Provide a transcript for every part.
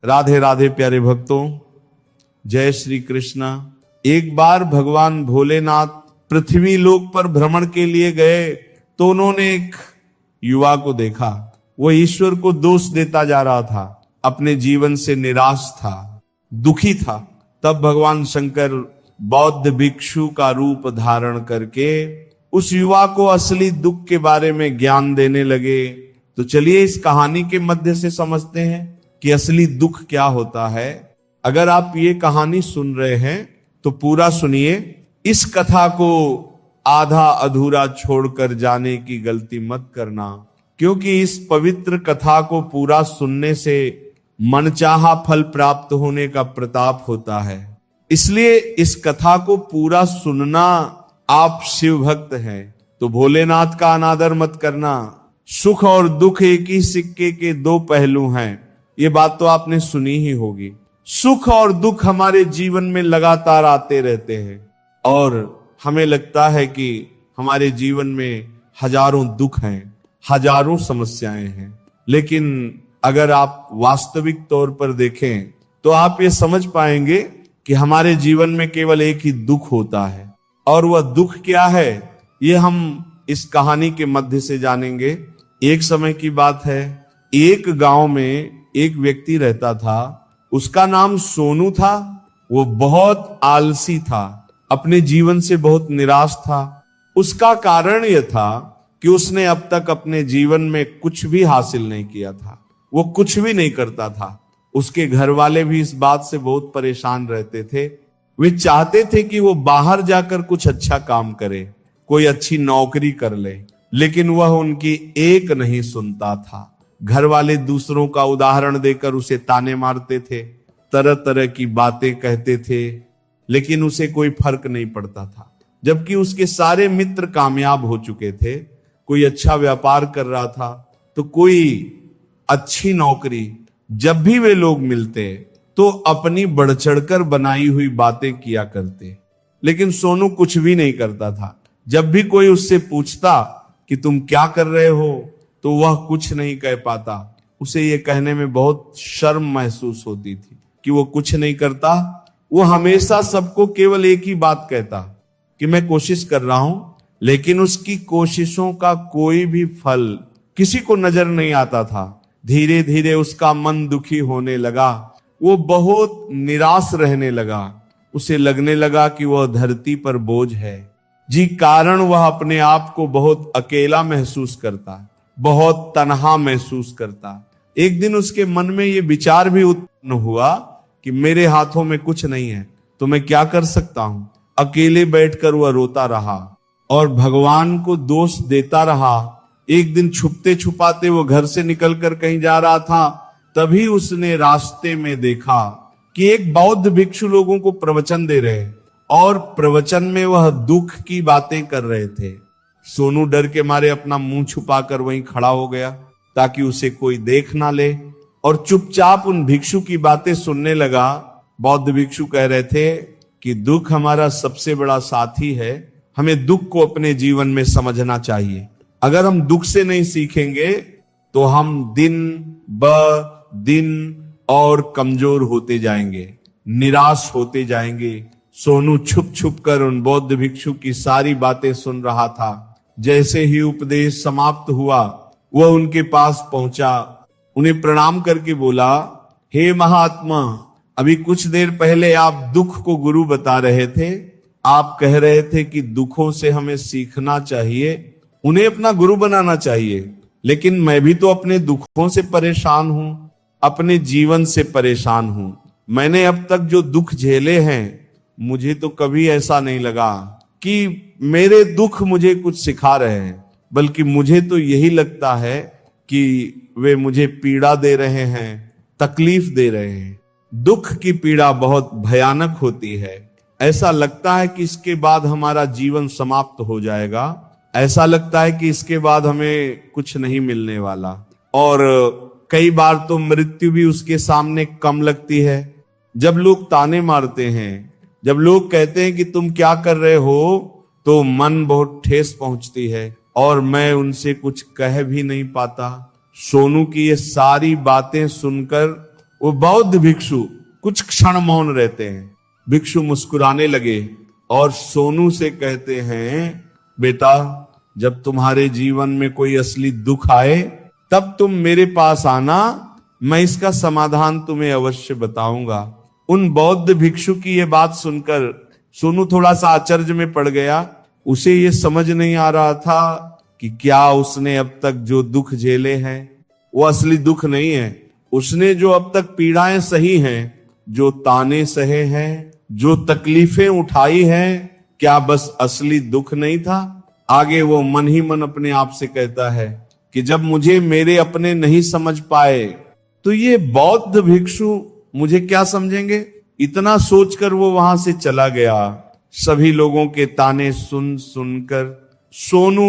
राधे राधे प्यारे भक्तों, जय श्री कृष्णा। एक बार भगवान भोलेनाथ पृथ्वी लोक पर भ्रमण के लिए गए तो उन्होंने एक युवा को देखा। वो ईश्वर को दोष देता जा रहा था, अपने जीवन से निराश था, दुखी था। तब भगवान शंकर बौद्ध भिक्षु का रूप धारण करके उस युवा को असली दुख के बारे में ज्ञान देने लगे। तो चलिए इस कहानी के मध्य से समझते हैं कि असली दुख क्या होता है। अगर आप ये कहानी सुन रहे हैं तो पूरा सुनिए। इस कथा को आधा अधूरा छोड़कर जाने की गलती मत करना, क्योंकि इस पवित्र कथा को पूरा सुनने से मनचाहा फल प्राप्त होने का प्रताप होता है। इसलिए इस कथा को पूरा सुनना। आप शिव भक्त हैं तो भोलेनाथ का अनादर मत करना। सुख और दुख एक ही सिक्के के दो पहलू हैं, ये बात तो आपने सुनी ही होगी। सुख और दुख हमारे जीवन में लगातार आते रहते हैं और हमें लगता है कि हमारे जीवन में हजारों दुख हैं, हजारों समस्याएं हैं। लेकिन अगर आप वास्तविक तौर पर देखें तो आप ये समझ पाएंगे कि हमारे जीवन में केवल एक ही दुख होता है। और वह दुख क्या है, ये हम इस कहानी के मध्य से जानेंगे। एक समय की बात है, एक गांव में एक व्यक्ति रहता था। उसका नाम सोनू था। वो बहुत आलसी था, अपने जीवन से बहुत निराश था। उसका कारण यह था कि उसने अब तक अपने जीवन में कुछ भी हासिल नहीं किया था। वो कुछ भी नहीं करता था। उसके घर वाले भी इस बात से बहुत परेशान रहते थे। वे चाहते थे कि वो बाहर जाकर कुछ अच्छा काम करे, कोई अच्छी नौकरी कर ले, लेकिन वह उनकी एक नहीं सुनता था। घर वाले दूसरों का उदाहरण देकर उसे ताने मारते थे, तरह तरह की बातें कहते थे, लेकिन उसे कोई फर्क नहीं पड़ता था। जबकि उसके सारे मित्र कामयाब हो चुके थे, कोई अच्छा व्यापार कर रहा था, तो कोई अच्छी नौकरी। जब भी वे लोग मिलते तो अपनी बढ़ चढ़कर बनाई हुई बातें किया करते, लेकिन सोनू कुछ भी नहीं करता था। जब भी कोई उससे पूछता कि तुम क्या कर रहे हो, तो वह कुछ नहीं कह पाता। उसे ये कहने में बहुत शर्म महसूस होती थी कि वो कुछ नहीं करता। वो हमेशा सबको केवल एक ही बात कहता कि मैं कोशिश कर रहा हूं, लेकिन उसकी कोशिशों का कोई भी फल किसी को नजर नहीं आता था। धीरे धीरे उसका मन दुखी होने लगा। वो बहुत निराश रहने लगा। उसे लगने लगा कि वह धरती पर बोझ है, जी कारण वह अपने आप को बहुत अकेला महसूस करता, बहुत तन्हा महसूस करता। एक दिन उसके मन में यह विचार भी उत्पन्न हुआ कि मेरे हाथों में कुछ नहीं है तो मैं क्या कर सकता हूं। अकेले बैठकर वह रोता रहा और भगवान को दोष देता रहा। एक दिन छुपते छुपाते वो घर से निकलकर कहीं जा रहा था। तभी उसने रास्ते में देखा कि एक बौद्ध भिक्षु लोगों को प्रवचन दे रहे और प्रवचन में वह दुख की बातें कर रहे थे। सोनू डर के मारे अपना मुंह छुपाकर वहीं खड़ा हो गया ताकि उसे कोई देख ना ले और चुपचाप उन भिक्षु की बातें सुनने लगा। बौद्ध भिक्षु कह रहे थे कि दुख हमारा सबसे बड़ा साथी है, हमें दुख को अपने जीवन में समझना चाहिए। अगर हम दुख से नहीं सीखेंगे तो हम दिन ब दिन और कमजोर होते जाएंगे, निराश होते जाएंगे। सोनू छुप छुप कर उन बौद्ध भिक्षु की सारी बातें सुन रहा था। जैसे ही उपदेश समाप्त हुआ, वह उनके पास पहुंचा, उन्हें प्रणाम करके बोला, हे महात्मा, अभी कुछ देर पहले आप दुख को गुरु बता रहे थे। आप कह रहे थे कि दुखों से हमें सीखना चाहिए, उन्हें अपना गुरु बनाना चाहिए। लेकिन मैं भी तो अपने दुखों से परेशान हूं, अपने जीवन से परेशान हूं। मैंने अब तक जो दुख झेले हैं, मुझे तो कभी ऐसा नहीं लगा कि मेरे दुख मुझे कुछ सिखा रहे हैं, बल्कि मुझे तो यही लगता है कि वे मुझे पीड़ा दे रहे हैं, तकलीफ दे रहे हैं। दुख की पीड़ा बहुत भयानक होती है। ऐसा लगता है कि इसके बाद हमारा जीवन समाप्त हो जाएगा। ऐसा लगता है कि इसके बाद हमें कुछ नहीं मिलने वाला, और कई बार तो मृत्यु भी उसके सामने कम लगती है। जब लोग ताने मारते हैं, जब लोग कहते हैं कि तुम क्या कर रहे हो, तो मन बहुत ठेस पहुंचती है और मैं उनसे कुछ कह भी नहीं पाता। सोनू की ये सारी बातें सुनकर वो बौद्ध भिक्षु कुछ क्षण मौन रहते हैं। भिक्षु मुस्कुराने लगे और सोनू से कहते हैं, बेटा, जब तुम्हारे जीवन में कोई असली दुख आए तब तुम मेरे पास आना, मैं इसका समाधान तुम्हें अवश्य बताऊंगा। उन बौद्ध भिक्षु की ये बात सुनकर सोनू थोड़ा सा आश्चर्य में पड़ गया। उसे ये समझ नहीं आ रहा था कि क्या उसने अब तक जो दुख झेले हैं वो असली दुख नहीं है। उसने जो अब तक पीड़ाएं सही हैं, जो ताने सहे हैं, जो तकलीफें उठाई हैं, क्या बस असली दुख नहीं था? आगे वो मन ही मन अपने आप से कहता है कि जब मुझे मेरे अपने नहीं समझ पाए तो ये बौद्ध भिक्षु मुझे क्या समझेंगे। इतना सोचकर वो वहां से चला गया। सभी लोगों के ताने सुन सुनकर सोनू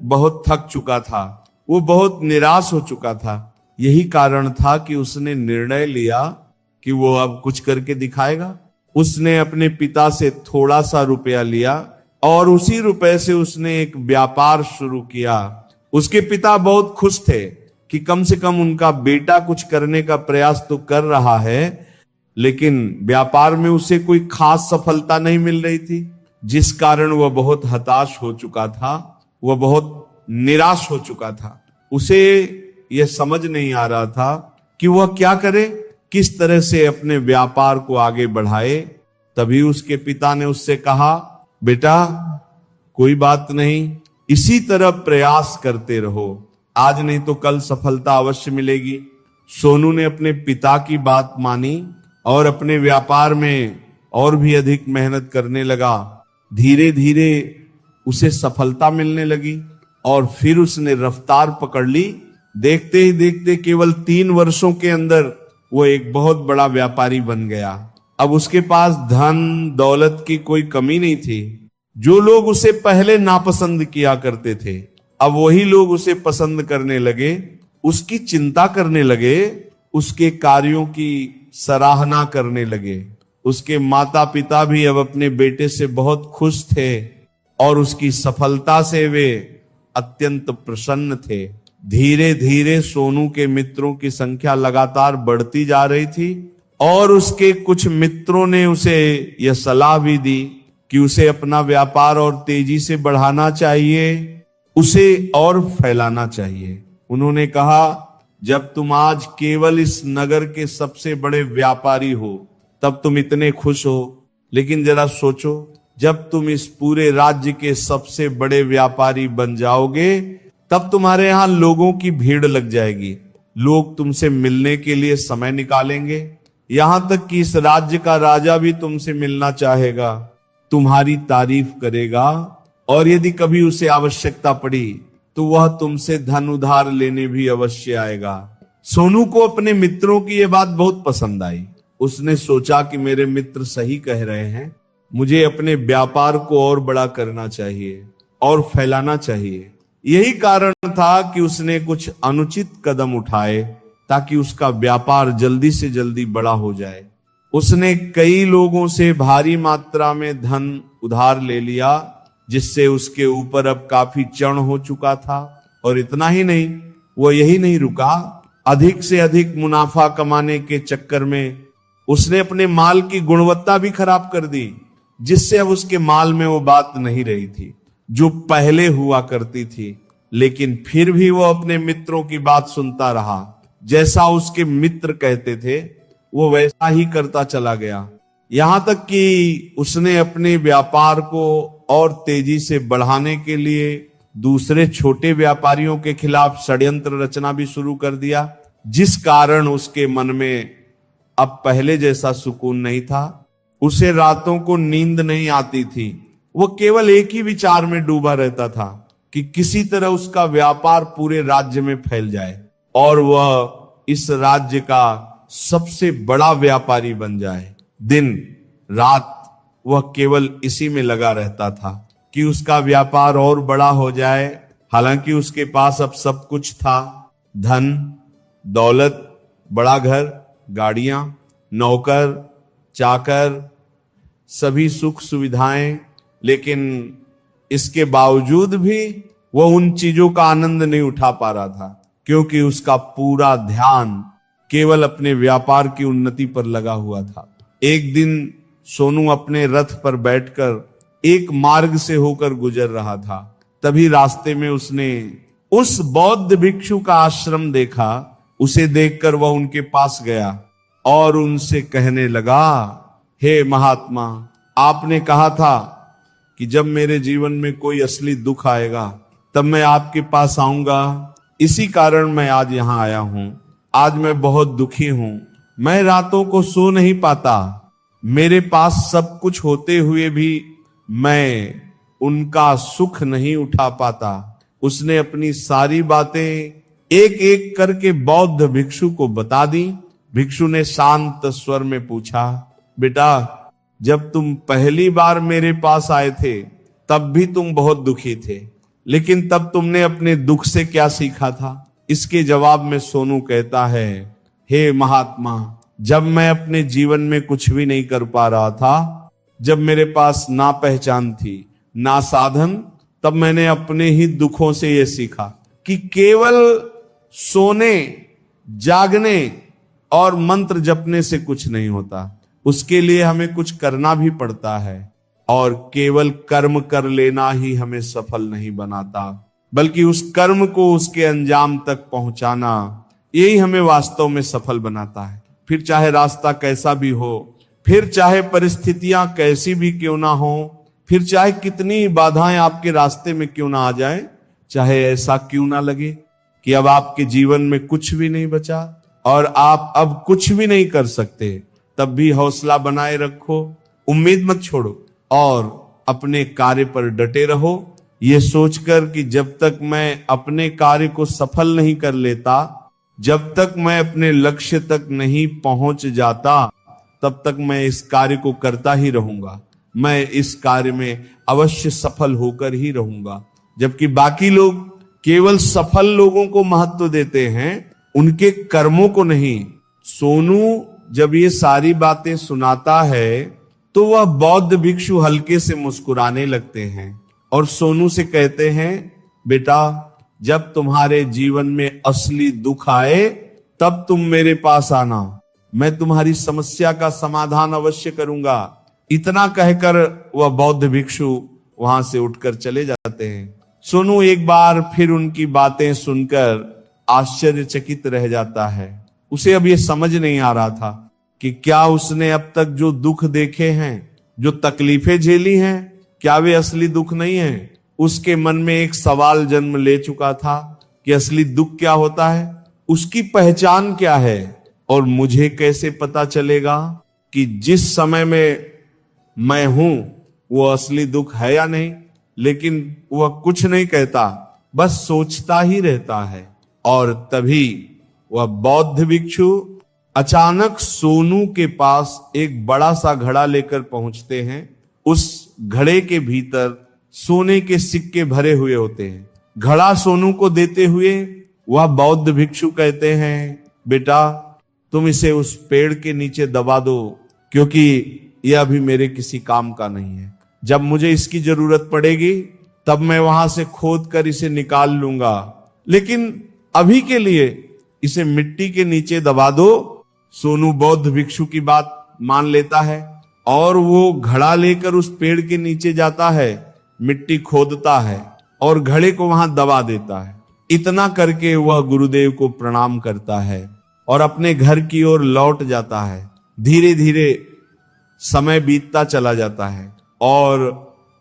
बहुत थक चुका था, वो बहुत निराश हो चुका था। यही कारण था कि उसने निर्णय लिया कि वो अब कुछ करके दिखाएगा। उसने अपने पिता से थोड़ा सा रुपया लिया और उसी रुपए से उसने एक व्यापार शुरू किया। उसके पिता बहुत खुश थे कि कम से कम उनका बेटा कुछ करने का प्रयास तो कर रहा है, लेकिन व्यापार में उसे कोई खास सफलता नहीं मिल रही थी, जिस कारण वह बहुत हताश हो चुका था, वह बहुत निराश हो चुका था। उसे यह समझ नहीं आ रहा था कि वह क्या करे, किस तरह से अपने व्यापार को आगे बढ़ाए। तभी उसके पिता ने उससे कहा, बेटा, कोई बात नहीं, इसी तरह प्रयास करते रहो, आज नहीं तो कल सफलता अवश्य मिलेगी। सोनू ने अपने पिता की बात मानी और अपने व्यापार में और भी अधिक मेहनत करने लगा। धीरे धीरे उसे सफलता मिलने लगी और फिर उसने रफ्तार पकड़ ली। देखते ही देखते केवल 3 वर्षों के अंदर वो एक बहुत बड़ा व्यापारी बन गया। अब उसके पास धन दौलत की कोई कमी नहीं थी। जो लोग उसे पहले नापसंद किया करते थे, अब वही लोग उसे पसंद करने लगे, उसकी चिंता करने लगे, उसके कार्यों की सराहना करने लगे। उसके माता पिता भी अब अपने बेटे से बहुत खुश थे और उसकी सफलता से वे अत्यंत प्रसन्न थे। धीरे धीरे सोनू के मित्रों की संख्या लगातार बढ़ती जा रही थी और उसके कुछ मित्रों ने उसे यह सलाह भी दी कि उसे अपना व्यापार और तेजी से बढ़ाना चाहिए, उसे और फैलाना चाहिए। उन्होंने कहा, जब तुम आज केवल इस नगर के सबसे बड़े व्यापारी हो तब तुम इतने खुश हो, लेकिन जरा सोचो, जब तुम इस पूरे राज्य के सबसे बड़े व्यापारी बन जाओगे तब तुम्हारे यहां लोगों की भीड़ लग जाएगी। लोग तुमसे मिलने के लिए समय निकालेंगे, यहां तक कि इस राज्य का राजा भी तुमसे मिलना चाहेगा, तुम्हारी तारीफ करेगा और यदि कभी उसे आवश्यकता पड़ी तो वह तुमसे धन उधार लेने भी अवश्य आएगा। सोनू को अपने मित्रों की यह बात बहुत पसंद आई। उसने सोचा कि मेरे मित्र सही कह रहे हैं, मुझे अपने व्यापार को और बड़ा करना चाहिए और फैलाना चाहिए। यही कारण था कि उसने कुछ अनुचित कदम उठाए ताकि उसका व्यापार जल्दी से जल्दी बड़ा हो जाए। उसने कई लोगों से भारी मात्रा में धन उधार ले लिया, जिससे उसके ऊपर अब काफी चढ़ हो चुका था। और इतना ही नहीं, वो यही नहीं रुका, अधिक से अधिक मुनाफा कमाने के चक्कर में उसने अपने माल की गुणवत्ता भी खराब कर दी, जिससे अब उसके माल में वो बात नहीं रही थी जो पहले हुआ करती थी। लेकिन फिर भी वो अपने मित्रों की बात सुनता रहा। जैसा उसके मित्र कहते थे वो वैसा ही करता चला गया, यहां तक कि उसने अपने व्यापार को और तेजी से बढ़ाने के लिए दूसरे छोटे व्यापारियों के खिलाफ षड्यंत्र रचना भी शुरू कर दिया, जिस कारण उसके मन में अब पहले जैसा सुकून नहीं था। उसे रातों को नींद नहीं आती थी। वो केवल एक ही विचार में डूबा रहता था कि किसी तरह उसका व्यापार पूरे राज्य में फैल जाए और वह इस राज्य का सबसे बड़ा व्यापारी बन जाए। दिन रात वह केवल इसी में लगा रहता था कि उसका व्यापार और बड़ा हो जाए। हालांकि उसके पास अब सब कुछ था, धन दौलत, बड़ा घर, गाड़ियां, नौकर चाकर, सभी सुख सुविधाएं, लेकिन इसके बावजूद भी वह उन चीजों का आनंद नहीं उठा पा रहा था, क्योंकि उसका पूरा ध्यान केवल अपने व्यापार की उन्नति पर लगा हुआ था। एक दिन सोनू अपने रथ पर बैठकर एक मार्ग से होकर गुजर रहा था। तभी रास्ते में उसने उस बौद्ध भिक्षु का आश्रम देखा। उसे देखकर वह उनके पास गया और उनसे कहने लगा, हे महात्मा, आपने कहा था कि जब मेरे जीवन में कोई असली दुख आएगा तब मैं आपके पास आऊंगा। इसी कारण मैं आज यहां आया हूं। आज मैं बहुत दुखी हूं। मैं रातों को सो नहीं पाता। मेरे पास सब कुछ होते हुए भी मैं उनका सुख नहीं उठा पाता। उसने अपनी सारी बातें एक एक करके बौद्ध भिक्षु को बता दी। भिक्षु ने शांत स्वर में पूछा, बेटा, जब तुम पहली बार मेरे पास आए थे तब भी तुम बहुत दुखी थे, लेकिन तब तुमने अपने दुख से क्या सीखा था? इसके जवाब में सोनू कहता है, हे महात्मा, जब मैं अपने जीवन में कुछ भी नहीं कर पा रहा था, जब मेरे पास ना पहचान थी ना साधन, तब मैंने अपने ही दुखों से यह सीखा कि केवल सोने, जागने और मंत्र जपने से कुछ नहीं होता। उसके लिए हमें कुछ करना भी पड़ता है, और केवल कर्म कर लेना ही हमें सफल नहीं बनाता, बल्कि उस कर्म को उसके अंजाम तक पहुंचाना, यही हमें वास्तव में सफल बनाता है। फिर चाहे रास्ता कैसा भी हो, फिर चाहे परिस्थितियां कैसी भी क्यों ना हो, फिर चाहे कितनी बाधाएं आपके रास्ते में क्यों ना आ जाए, चाहे ऐसा क्यों ना लगे कि अब आपके जीवन में कुछ भी नहीं बचा और आप अब कुछ भी नहीं कर सकते, तब भी हौसला बनाए रखो, उम्मीद मत छोड़ो और अपने कार्य पर डटे रहो, ये सोचकर कि जब तक मैं अपने कार्य को सफल नहीं कर लेता, जब तक मैं अपने लक्ष्य तक नहीं पहुंच जाता, तब तक मैं इस कार्य को करता ही रहूंगा। मैं इस कार्य में अवश्य सफल होकर ही रहूंगा। जबकि बाकी लोग केवल सफल लोगों को महत्व देते हैं, उनके कर्मों को नहीं। सोनू जब ये सारी बातें सुनाता है तो वह बौद्ध भिक्षु हल्के से मुस्कुराने लगते हैं और सोनू से कहते हैं, बेटा, जब तुम्हारे जीवन में असली दुख आए तब तुम मेरे पास आना, मैं तुम्हारी समस्या का समाधान अवश्य करूंगा। इतना कहकर वह बौद्ध भिक्षु वहां से उठकर चले जाते हैं। सोनू एक बार फिर उनकी बातें सुनकर आश्चर्यचकित रह जाता है। उसे अब यह समझ नहीं आ रहा था कि क्या उसने अब तक जो दुख देखे हैं, जो तकलीफें झेली हैं, क्या वे असली दुख नहीं हैं? उसके मन में एक सवाल जन्म ले चुका था कि असली दुख क्या होता है, उसकी पहचान क्या है, और मुझे कैसे पता चलेगा कि जिस समय में मैं हूं वो असली दुख है या नहीं। लेकिन वह कुछ नहीं कहता, बस सोचता ही रहता है। और तभी वह बौद्ध भिक्षु अचानक सोनू के पास एक बड़ा सा घड़ा लेकर पहुंचते हैं। उस घड़े के भीतर सोने के सिक्के भरे हुए होते हैं। घड़ा सोनू को देते हुए वह बौद्ध भिक्षु कहते हैं, बेटा, तुम इसे उस पेड़ के नीचे दबा दो, क्योंकि यह अभी मेरे किसी काम का नहीं है। जब मुझे इसकी जरूरत पड़ेगी तब मैं वहां से खोद कर इसे निकाल लूंगा, लेकिन अभी के लिए इसे मिट्टी के नीचे दबा दो। सोनू बौद्ध भिक्षु की बात मान लेता है और वो घड़ा लेकर उस पेड़ के नीचे जाता है, मिट्टी खोदता है और घड़े को वहां दबा देता है। इतना करके वह गुरुदेव को प्रणाम करता है और अपने घर की ओर लौट जाता है। धीरे धीरे समय बीतता चला जाता है और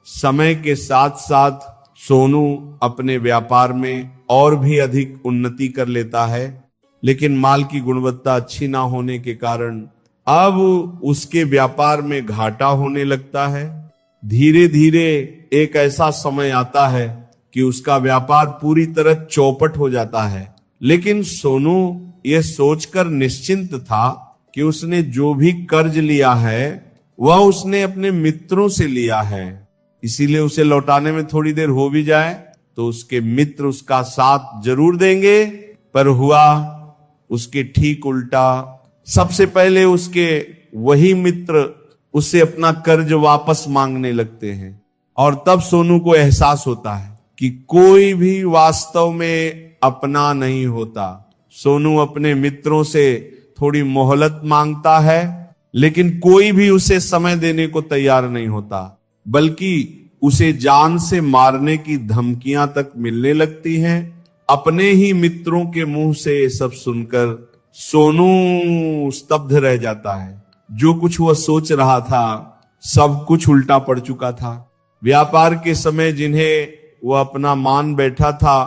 समय के साथ साथ सोनू अपने व्यापार में और भी अधिक उन्नति कर लेता है, लेकिन माल की गुणवत्ता अच्छी ना होने के कारण अब उसके व्यापार में घाटा होने लगता है। धीरे धीरे एक ऐसा समय आता है कि उसका व्यापार पूरी तरह चौपट हो जाता है। लेकिन सोनू ये सोचकर निश्चिंत था कि उसने जो भी कर्ज लिया है वह उसने अपने मित्रों से लिया है, इसीलिए उसे लौटाने में थोड़ी देर हो भी जाए तो उसके मित्र उसका साथ जरूर देंगे। पर हुआ उसके ठीक उल्टा। सबसे पहले उसके वही मित्र उससे अपना कर्ज वापस मांगने लगते हैं और तब सोनू को एहसास होता है कि कोई भी वास्तव में अपना नहीं होता। सोनू अपने मित्रों से थोड़ी मोहलत मांगता है, लेकिन कोई भी उसे समय देने को तैयार नहीं होता, बल्कि उसे जान से मारने की धमकियां तक मिलने लगती हैं। अपने ही मित्रों के मुंह से ये सब सुनकर सोनू स्तब्ध रह जाता है। जो कुछ वह सोच रहा था सब कुछ उल्टा पड़ चुका था। व्यापार के समय जिन्हें वह अपना मान बैठा था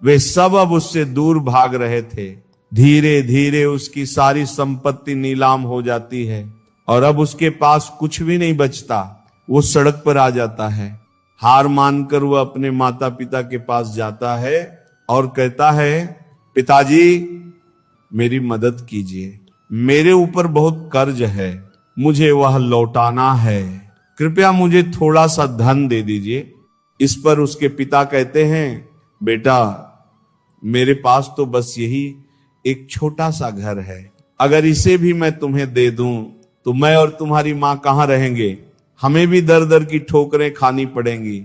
वे सब अब उससे दूर भाग रहे थे। धीरे धीरे उसकी सारी संपत्ति नीलाम हो जाती है और अब उसके पास कुछ भी नहीं बचता। वो सड़क पर आ जाता है। हार मानकर वह अपने माता पिता के पास जाता है और कहता है, पिताजी मेरी मदद कीजिए, मेरे ऊपर बहुत कर्ज है, मुझे वह लौटाना है, कृपया मुझे थोड़ा सा धन दे दीजिए। इस पर उसके पिता कहते हैं, बेटा मेरे पास तो बस यही एक छोटा सा घर है, अगर इसे भी मैं तुम्हें दे दूं तो मैं और तुम्हारी मां कहां रहेंगे? हमें भी दर दर की ठोकरें खानी पड़ेंगी,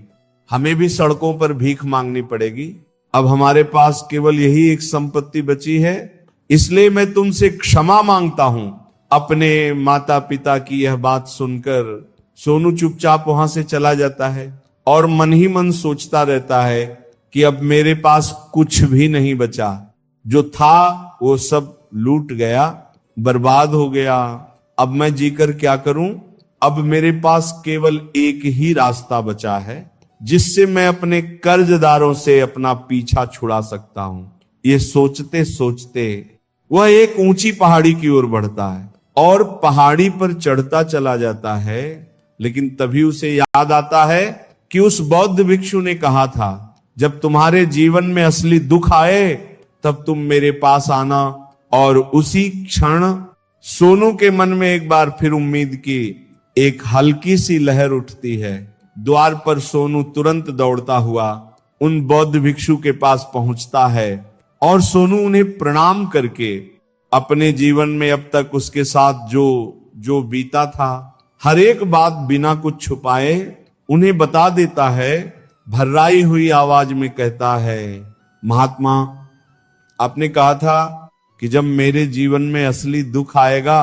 हमें भी सड़कों पर भीख मांगनी पड़ेगी। अब हमारे पास केवल यही एक संपत्ति बची है, इसलिए मैं तुमसे क्षमा मांगता हूं। अपने माता पिता की यह बात सुनकर सोनू चुपचाप वहां से चला जाता है और मन ही मन सोचता रहता है कि अब मेरे पास कुछ भी नहीं बचा, जो था वो सब लूट गया, बर्बाद हो गया। अब मैं जीकर क्या करूं? अब मेरे पास केवल एक ही रास्ता बचा है जिससे मैं अपने कर्जदारों से अपना पीछा छुड़ा सकता हूं। ये सोचते सोचते वह एक ऊंची पहाड़ी की ओर बढ़ता है और पहाड़ी पर चढ़ता चला जाता है, लेकिन तभी उसे याद आता है कि उस बौद्ध भिक्षु ने कहा था, जब तुम्हारे जीवन में असली दुख आए तब तुम मेरे पास आना। और उसी क्षण सोनू के मन में एक बार फिर उम्मीद की एक हल्की सी लहर उठती है। द्वार पर सोनू तुरंत दौड़ता हुआ उन बौद्ध भिक्षु के पास पहुंचता है और सोनू उन्हें प्रणाम करके अपने जीवन में अब तक उसके साथ जो बीता था हर एक बात बिना कुछ छुपाए उन्हें बता देता है। भर्राई हुई आवाज में कहता है, महात्मा आपने कहा था कि जब मेरे जीवन में असली दुख आएगा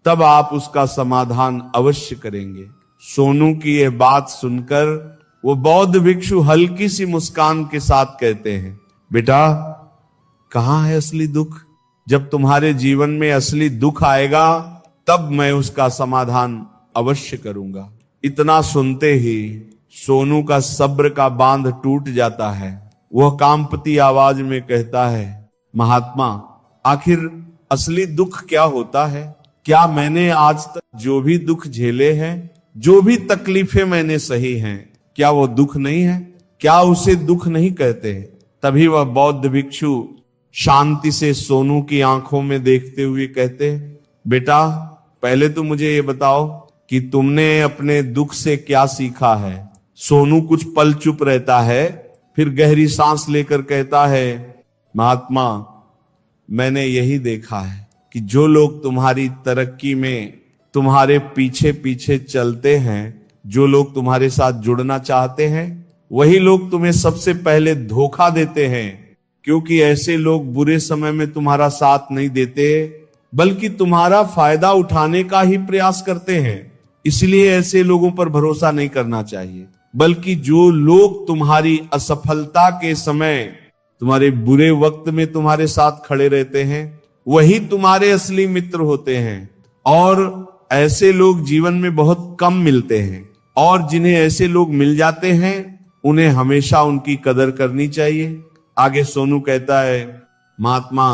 तब आप उसका समाधान अवश्य करेंगे। सोनू की यह बात सुनकर वो बौद्ध भिक्षु हल्की सी मुस्कान के साथ कहते हैं, बेटा कहां है असली दुख? जब तुम्हारे जीवन में असली दुख आएगा तब मैं उसका समाधान अवश्य करूंगा। इतना सुनते ही सोनू का सब्र का बांध टूट जाता है। वह कांपती आवाज में कहता है, महात्मा आखिर असली दुख क्या होता है? क्या मैंने आज तक जो भी दुख झेले हैं, जो भी तकलीफें मैंने सही हैं, क्या वो दुख नहीं है? क्या उसे दुख नहीं कहते? तभी वह बौद्ध भिक्षु शांति से सोनू की आंखों में देखते हुए कहते, बेटा पहले तो मुझे ये बताओ कि तुमने अपने दुख से क्या सीखा है? सोनू कुछ पल चुप रहता है, फिर गहरी सांस लेकर कहता है, महात्मा मैंने यही देखा है कि जो लोग तुम्हारी तरक्की में तुम्हारे पीछे पीछे चलते हैं, जो लोग तुम्हारे साथ जुड़ना चाहते हैं, वही लोग तुम्हें सबसे पहले धोखा देते हैं, क्योंकि ऐसे लोग बुरे समय में तुम्हारा साथ नहीं देते बल्कि तुम्हारा फायदा उठाने का ही प्रयास करते हैं। इसलिए ऐसे लोगों पर भरोसा नहीं करना चाहिए, बल्कि जो लोग तुम्हारी असफलता के समय, तुम्हारे बुरे वक्त में तुम्हारे साथ खड़े रहते हैं, वही तुम्हारे असली मित्र होते हैं। और ऐसे लोग जीवन में बहुत कम मिलते हैं, और जिन्हें ऐसे लोग मिल जाते हैं उन्हें हमेशा उनकी कदर करनी चाहिए। आगे सोनू कहता है, महात्मा